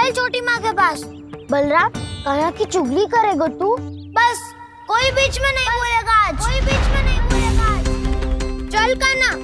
चल छोटी माँ के पास। बलराम, कान्हा की चुगली करेगा तू? बस, कोई बीच में नहीं बोलेगा आज। कोई बीच में नहीं बोलेगा आज। चल कान्हा।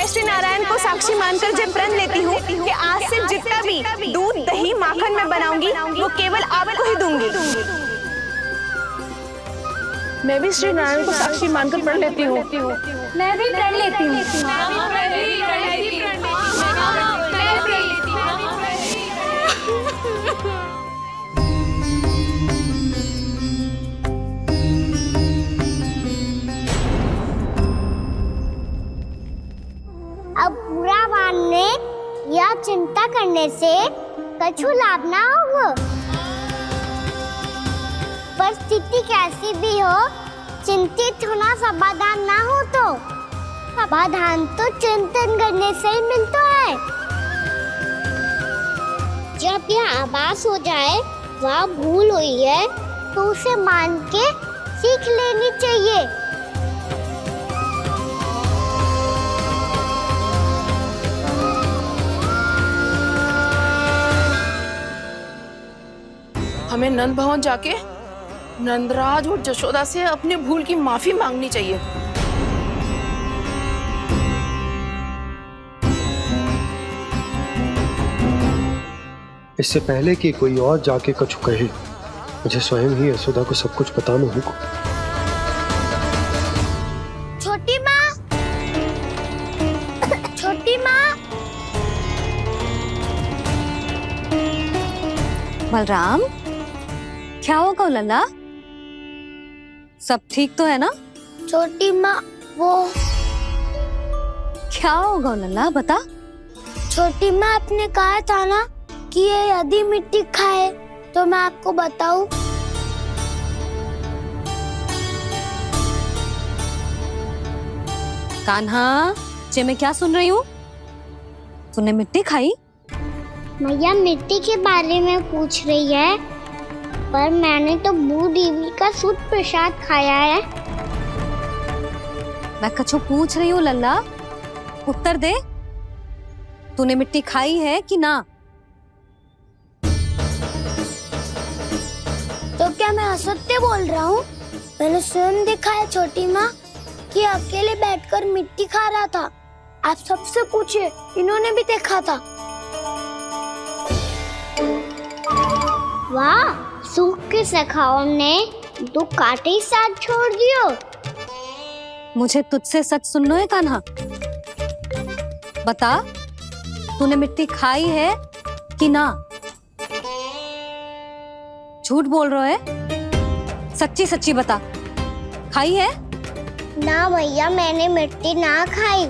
श्री नारायण को साक्षी मानकर जब प्रण लेती हूँ कि आज से जितना भी दूध दही माखन मैं बनाऊंगी वो केवल आपको ही दूंगी। मैं भी श्री नारायण को साक्षी मानकर प्रण लेती हूँ। मैं भी प्रण लेती हूँ। अब बुरा मानने या चिंता करने से कछु लाभ ना होगा। परिस्थिति कैसी भी हो, चिंतित होना समाधान ना हो तो समाधान तो चिंतन करने से ही मिलता है। जब यह आभास हो जाए वह भूल हुई है तो उसे मान के सीख लेनी चाहिए। हमें नंद भवन जाके नंदराज और जशोदा से अपनी भूल की माफी मांगनी चाहिए। इससे पहले कि कोई और जाके कछु कहे, मुझे स्वयं ही यशोदा को सब कुछ बताना होगा। छोटी माँ, छोटी माँ। बलराम, क्या होगा लल्ला? सब ठीक तो है ना? छोटी माँ, वो क्या होगा लल्ला, बता। छोटी माँ, आपने कहा था ना कि ये यदि मिट्टी खाए तो मैं आपको बताऊं। कान्हा, जे मैं क्या सुन रही हूँ? तूने मिट्टी खाई? मैया मिट्टी के बारे में पूछ रही है, पर मैंने तो भू देवी का शुद्ध प्रसाद खाया है। मैं कछु पूछ रही हूँ लल्ला, उत्तर दे। तूने मिट्टी खाई है कि ना? तो क्या मैं असत्य बोल रहा हूँ? मैंने स्वयं देखा है छोटी माँ कि अकेले बैठकर मिट्टी खा रहा था। आप सबसे पूछिए, इन्होंने भी देखा था। वाह, सूख के सखाओं ने दो कांटे ही साथ छोड़ दियो। मुझे तुझसे सच सुनना है कान्हा। बता, तूने मिट्टी खाई है कि ना? झूठ बोल रहा है, सच्ची सच्ची बता, खाई है? ना भैया, मैंने मिट्टी ना खाई।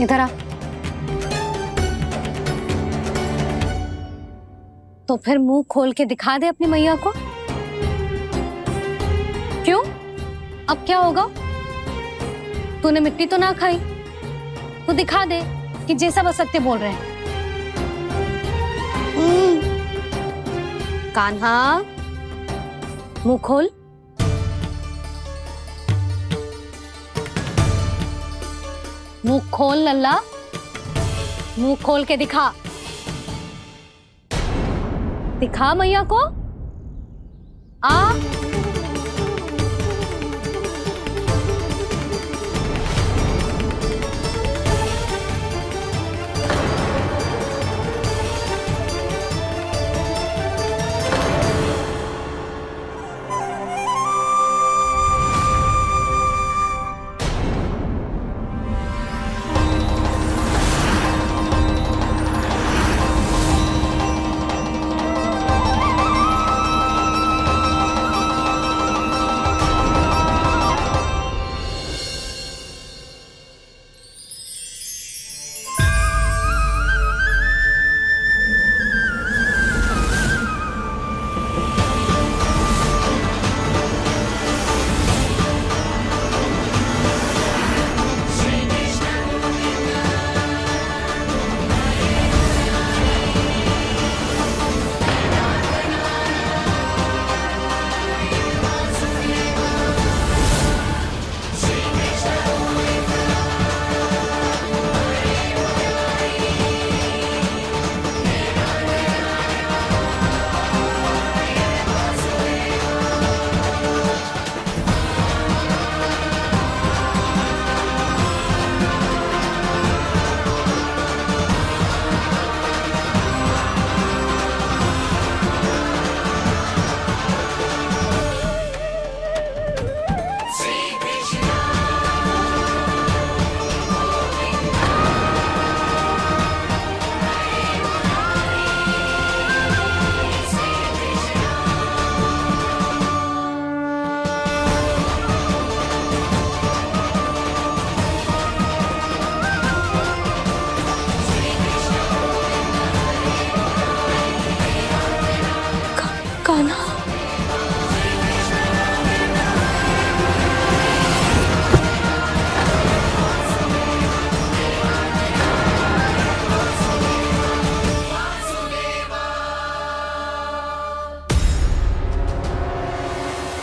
इधर आ। तो फिर मुंह खोल के दिखा दे अपनी मैया को। क्यों? अब क्या होगा? तूने मिट्टी तो ना खाई, तो दिखा दे कि जैसा बस सत्य बोल रहे हैं। कान्हा, मुंह खोल। मुंह खोल लल्ला, मुंह खोल के दिखा। दिखा मैया को। आ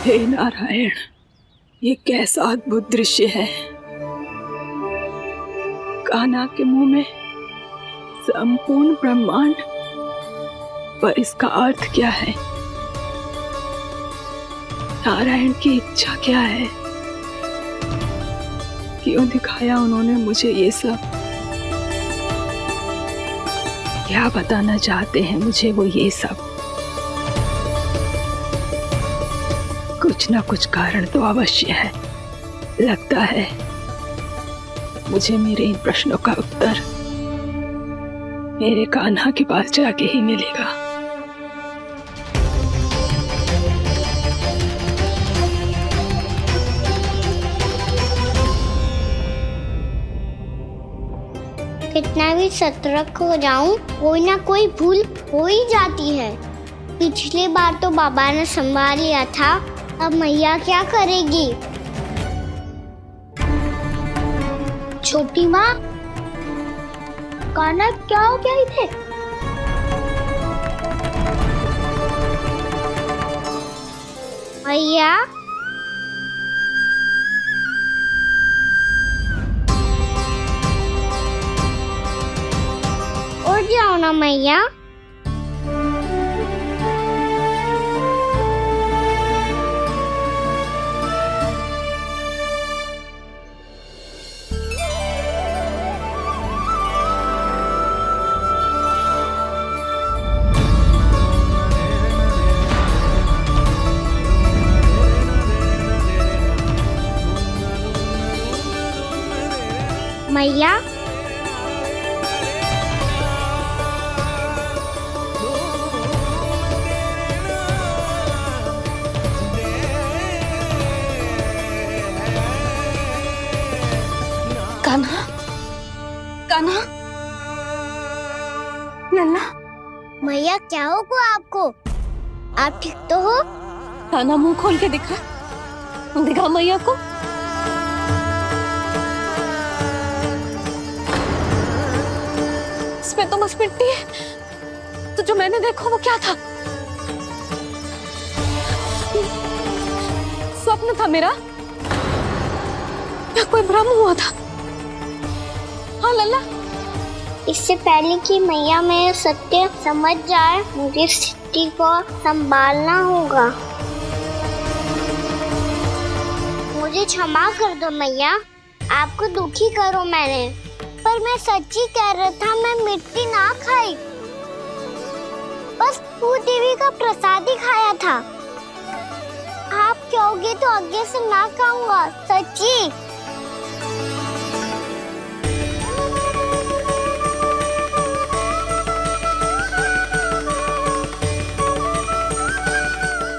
हे नारायण, ये कैसा अद्भुत दृश्य है। कान्हा के मुंह में संपूर्ण ब्रह्मांड, पर इसका अर्थ क्या है? नारायण की इच्छा क्या है? क्यों दिखाया उन्होंने मुझे ये सब? क्या बताना चाहते हैं मुझे वो ये सब? कुछ ना कुछ कारण तो अवश्य है। लगता है मुझे मेरे इन प्रश्नों का उत्तर मेरे कान्हा के पास जाके ही मिलेगा। कितना भी सतर्क हो जाऊं, कोई ना कोई भूल हो ही जाती है। पिछली बार तो बाबा ने संभाल लिया था, अब मैया क्या करेगी? छोटी माँ, कान्हा क्या हो गया इधर? मैया, उठ जाओ ना मैया। मैया, कान्हा, कान्हा, लल्ला, मैया क्या होगा आपको? आप ठीक तो हो? कान्हा मुंह खोल के दिखा, दिखा मैया को। इसमें तो बस मिट्टी है, तो जो मैंने देखा वो क्या था? स्वप्न था मेरा या कोई भ्रम हुआ था? हाँ लल्ला, इससे पहले कि मैया मेरे सत्य समझ जाए, मुझे स्थिति को संभालना होगा। मुझे क्षमा कर दो मैया, आपको दुखी करो मैंने, पर मैं सच्ची कह रहा था, मैं मिट्टी ना खाई, बस भू देवी का प्रसाद ही खाया था। आप कहोगे तो आगे से ना खाऊंगा, सच्ची।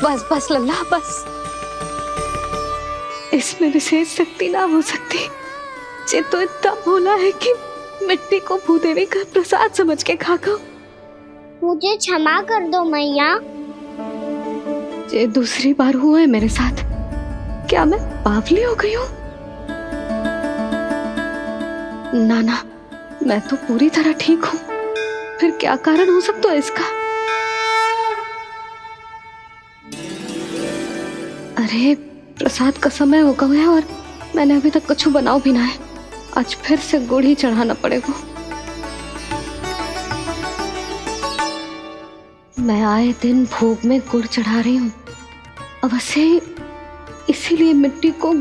बस बस लल्ला, बस। इसमें विशेष शक्ति ना हो सकती। ये तो इतना भोला है कि मिट्टी को भूदेवी का प्रसाद समझ के खा गो। मुझे क्षमा कर दो मैया। ये दूसरी बार हुआ है मेरे साथ। क्या मैं बावली हो गई हूँ? ना, मैं तो पूरी तरह ठीक हूँ। फिर क्या कारण हो सकता है इसका? अरे प्रसाद का समय हो गया है और मैंने अभी तक कुछ बनाओ भी ना है। आज फिर से गुड़ ही चढ़ाना पड़ेगा। मैं आए दिन भोग में गुड़ चढ़ा रही हूँ, अवश्य इसीलिए मिट्टी को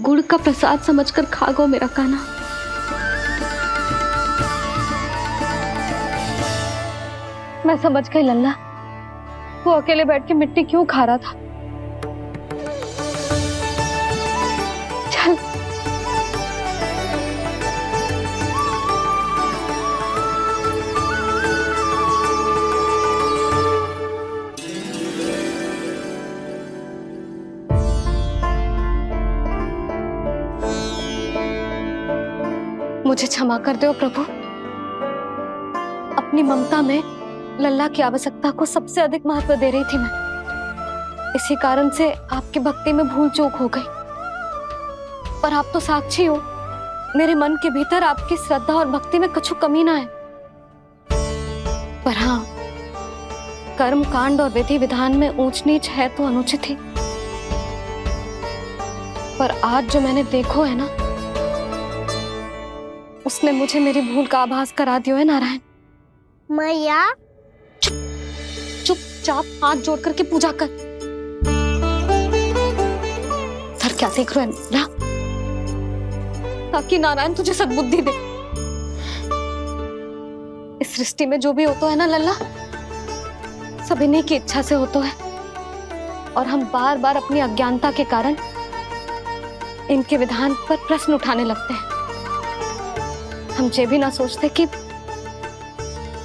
गुड़ का प्रसाद समझकर खा गो मेरा कान्हा। मैं समझ गई लल्ला, वो अकेले बैठ के मिट्टी क्यों खा रहा था। चल मुझे क्षमा कर दो प्रभु। अपनी ममता में लल्ला की आवश्यकता को सबसे अधिक महत्व दे रही थी मैं। इसी कारण से आपकी भक्ति में भूल चूक हो गई। पर आप तो साक्षी हो, मेरे मन के भीतर आपकी श्रद्धा और भक्ति में कुछ कमी ना है। पर हाँ, कर्म कांड और विधि विधान में ऊंच नीच है तो अनुचित ही। पर आज जो मैंने देखो है ना, उसने मुझे मेरी भूल का आभास करा दिया है नारायण। मैया चुपचाप हाथ जोड़ करके पूजा कर। सर क्या देख रहे हैं ना, ताकि नारायण तुझे सद्बुद्धि दे। इस सृष्टि में जो भी होता है ना लल्ला, सब इन्हीं की इच्छा से होता है, और हम बार बार अपनी अज्ञानता के कारण इनके विधान पर प्रश्न उठाने लगते हैं। हम ये भी ना सोचते कि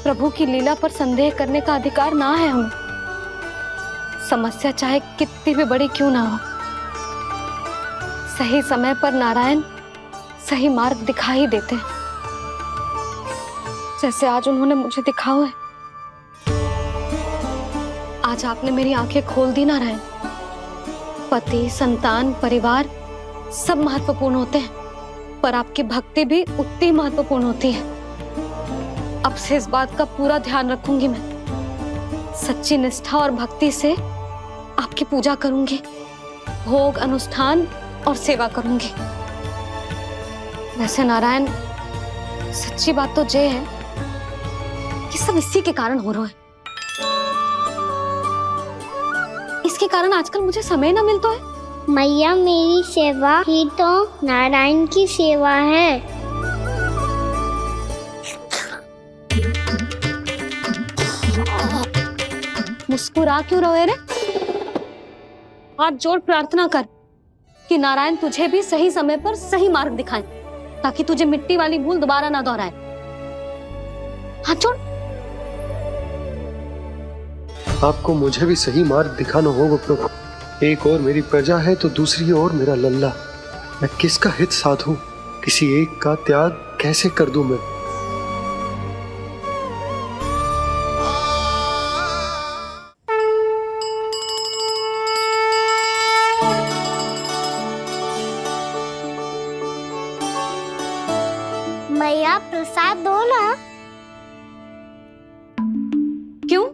प्रभु की लीला पर संदेह करने का अधिकार ना है हमें। समस्या चाहे कितनी भी बड़ी क्यों ना हो, सही समय पर नारायण सही मार्ग दिखा ही देते हैं, जैसे आज उन्होंने मुझे दिखाओ है। आज आपने मेरी आंखें खोल दी नारायण। पति, संतान, परिवार सब महत्वपूर्ण होते हैं, पर आपकी भक्ति भी उतनी महत्वपूर्ण होती है। अब से इस बात का पूरा ध्यान रखूंगी मैं। सच्ची निष्ठा और भक्ति से आपकी पूजा करूंगी, भोग, अनुष्ठान और सेवा करूंगी। वैसे नारायण, सच्ची बात तो ये है कि सब इसी के कारण हो रहा है। इसके कारण आजकल मुझे समय ना मिलता है। मैया, मेरी सेवा ही तो नारायण की सेवा है। मुस्कुरा क्यों रहे रे? हाथ जोड़ प्रार्थना कर कि नारायण तुझे भी सही समय पर सही मार्ग दिखाएं, ताकि तुझे मिट्टी वाली भूल दोबारा ना दोहराए। हाथ जोड़। आपको मुझे भी सही मार्ग दिखाना होगा प्रभु। एक और मेरी प्रजा है तो दूसरी ओर मेरा लल्ला। मैं किसका हित साधूं? किसी एक का त्याग कैसे कर दूं मैं? मैया, प्रसाद दो ना। क्यों?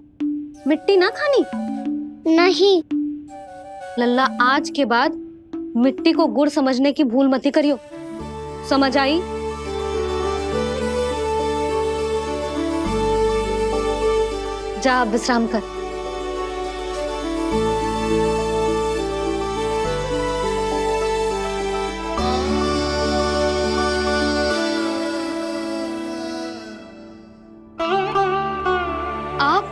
मिट्टी ना खानी? नहीं। लल्ला, आज के बाद मिट्टी को गुड़ समझने की भूल मत करियो। समझ आई? जा अब विश्राम कर। आप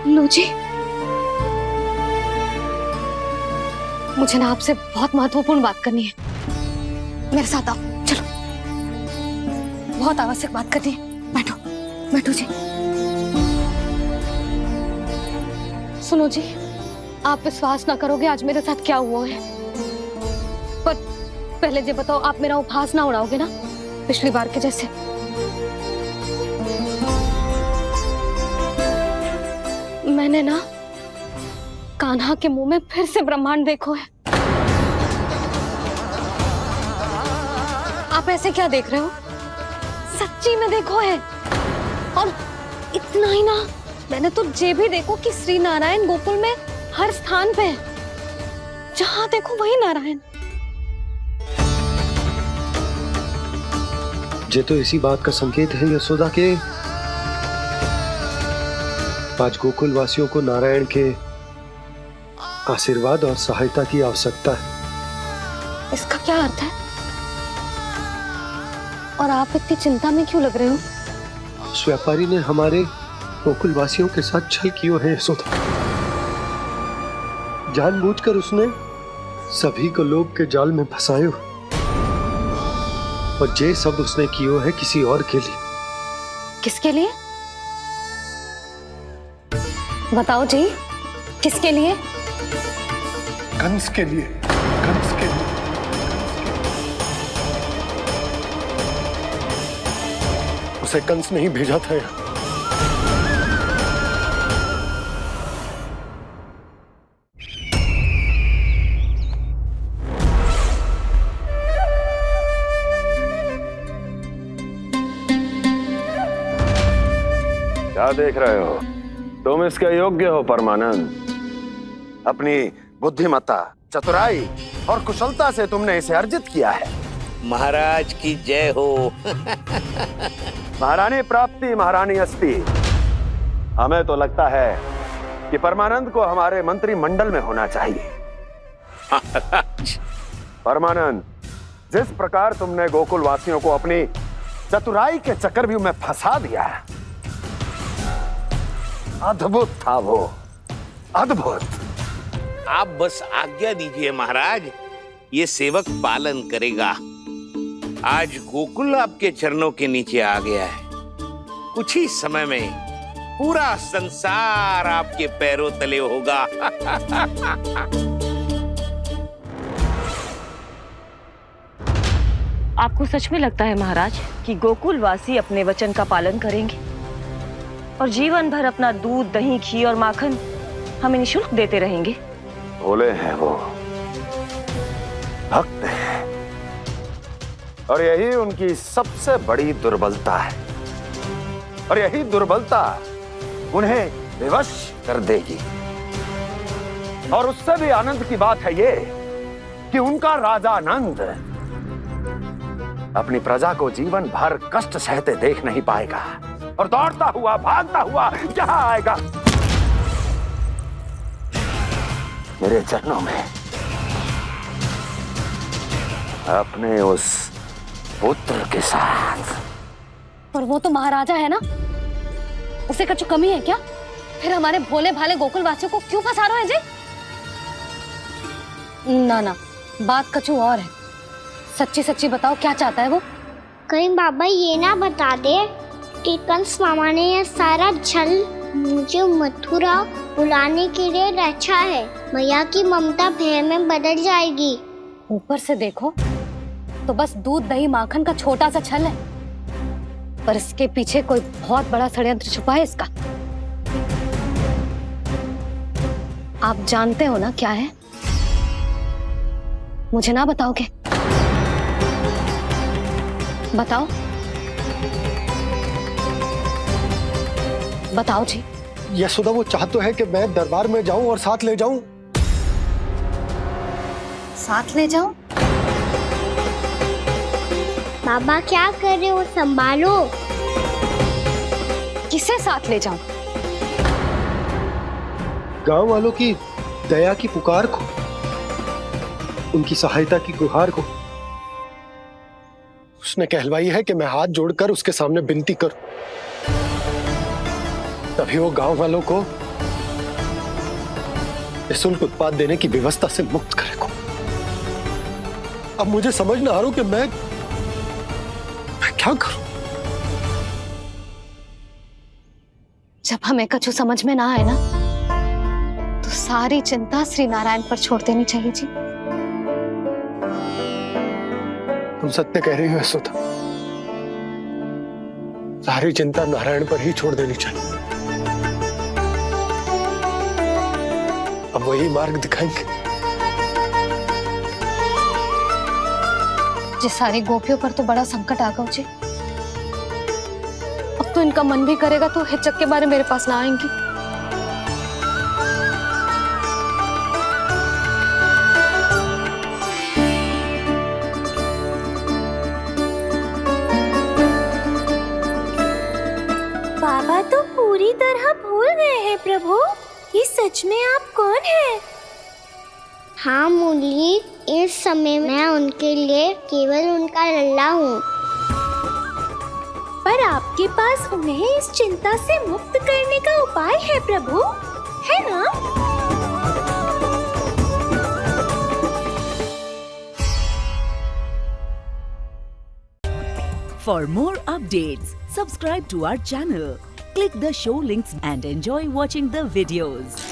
लो जी, मुझे ना आपसे बहुत महत्वपूर्ण बात करनी है। मेरे साथ आओ, चलो। बहुत आवश्यक बात करनी है। बैठो, बैठो जी। सुनो जी, आप विश्वास ना करोगे आज मेरे साथ क्या हुआ है। पर पहले ये बताओ, आप मेरा उपहास ना उड़ाओगे ना, पिछली बार के जैसे? मैंने ना कान्हा के मुंह में फिर से ब्रह्मांड देखो है। आप ऐसे क्या देख रहे हो? सच्ची में देखो है। और इतना ही ना, मैंने तो ये भी देखो कि श्री नारायण गोकुल में हर स्थान पे है। जहां देखो वही नारायण। ये तो इसी बात का संकेत है यशोदा के आज गोकुल वासियों को नारायण के आशीर्वाद और सहायता की आवश्यकता है। इसका क्या अर्थ है? और आप इतनी चिंता में क्यों लग रहे हो? उस व्यापारी ने हमारे गोकुल वासियों के साथ छल किया है यशोदा। जानबूझकर उसने सभी को लोभ के जाल में फंसायो, और ये सब उसने किया है किसी और के लिए। किसके लिए? बताओ जी, किसके लिए? कंस के लिए। कंस के लिए। उसे कंस नहीं भेजा था यहाँ। क्या देख रहे हो? तुम इसके योग्य हो परमानंद। अपनी बुद्धिमत्ता, चतुराई और कुशलता से तुमने इसे अर्जित किया है। महाराज की जय हो। महारानी प्राप्ति महारानी अस्ति। हमें तो लगता है कि परमानंद को हमारे मंत्रिमंडल में होना चाहिए। परमानंद, जिस प्रकार तुमने गोकुल वासियों को अपनी चतुराई के चक्रव्यूह में फंसा दिया है, अद्भुत था वो, अद्भुत। आप बस आज्ञा दीजिए महाराज, ये सेवक पालन करेगा। आज गोकुल आपके चरणों के नीचे आ गया है। कुछ ही समय में पूरा संसार आपके पैरों तले होगा। आपको सच में लगता है महाराज कि गोकुल वासी अपने वचन का पालन करेंगे और जीवन भर अपना दूध, दही, घी और माखन हमें निःशुल्क देते रहेंगे? भोले हैं वो, भक्त हैं, और यही उनकी सबसे बड़ी दुर्बलता है। और यही दुर्बलता उन्हें विवश कर देगी। और उससे भी आनंद की बात है ये कि उनका राजा नंद अपनी प्रजा को जीवन भर कष्ट सहते देख नहीं पाएगा और दौड़ता हुआ, भागता हुआ यहाँ आएगा मेरे चरणों में, अपने उस पुत्र के साथ। पर वो तो महाराजा है ना, उसे कुछ कमी है क्या? फिर हमारे भोले भाले गोकुल वासियों को क्यों फंसा रहे हैं जी? ना ना, बात कछु और है। सच्ची सच्ची बताओ, क्या चाहता है वो? कहीं बाबा ये ना बता दे कि कंस मामा ने यह सारा छल मुझे मथुरा बुलाने के लिए रचा है। मैया की ममता भय में बदल जाएगी। ऊपर से देखो तो बस दूध, दही, माखन का छोटा सा छल है, पर इसके पीछे कोई बहुत बड़ा षड्यंत्र छुपा है इसका। आप जानते हो ना क्या है? मुझे ना बताओगे? बताओ बताओ जी। यशोदा, वो चाह तो है कि मैं दरबार में जाऊं और साथ ले जाऊं। साथ ले जाओ? बाबा क्या कर रहे हो, संभालो। किसे साथ ले जाऊं? गांव वालों की दया की पुकार को, उनकी सहायता की गुहार को। उसने कहलवाई है कि मैं हाथ जोड़कर उसके सामने विनती करूं, तभी वो गांव वालों को निःशुल्क उत्पाद देने की व्यवस्था से मुक्त करेगा। अब मुझे समझ ना आ रहा कि मैं क्या करूं। जब हमें कछु समझ में ना आए ना, तो सारी चिंता श्री नारायण पर छोड़ देनी चाहिए जी। तुम सत्य कह रही हो यशोदा, सारी चिंता नारायण पर ही छोड़ देनी चाहिए। अब वही मार्ग दिखाएंगे। जी सारी गोपियों पर तो बड़ा संकट आ गया जी। अब तो इनका मन भी करेगा तो हिचक के बारे मेरे पास ना आएंगी। बाबा तो पूरी तरह भूल गए हैं प्रभु, ये सच में आप कौन हैं? हाँ मुरली, इस समय मैं उनके लिए केवल उनका लल्ला हूँ। पर आपके पास उन्हें इस चिंता से मुक्त करने का उपाय है प्रभु, है ना? For more updates, subscribe to our channel, click the show links and enjoy watching the videos.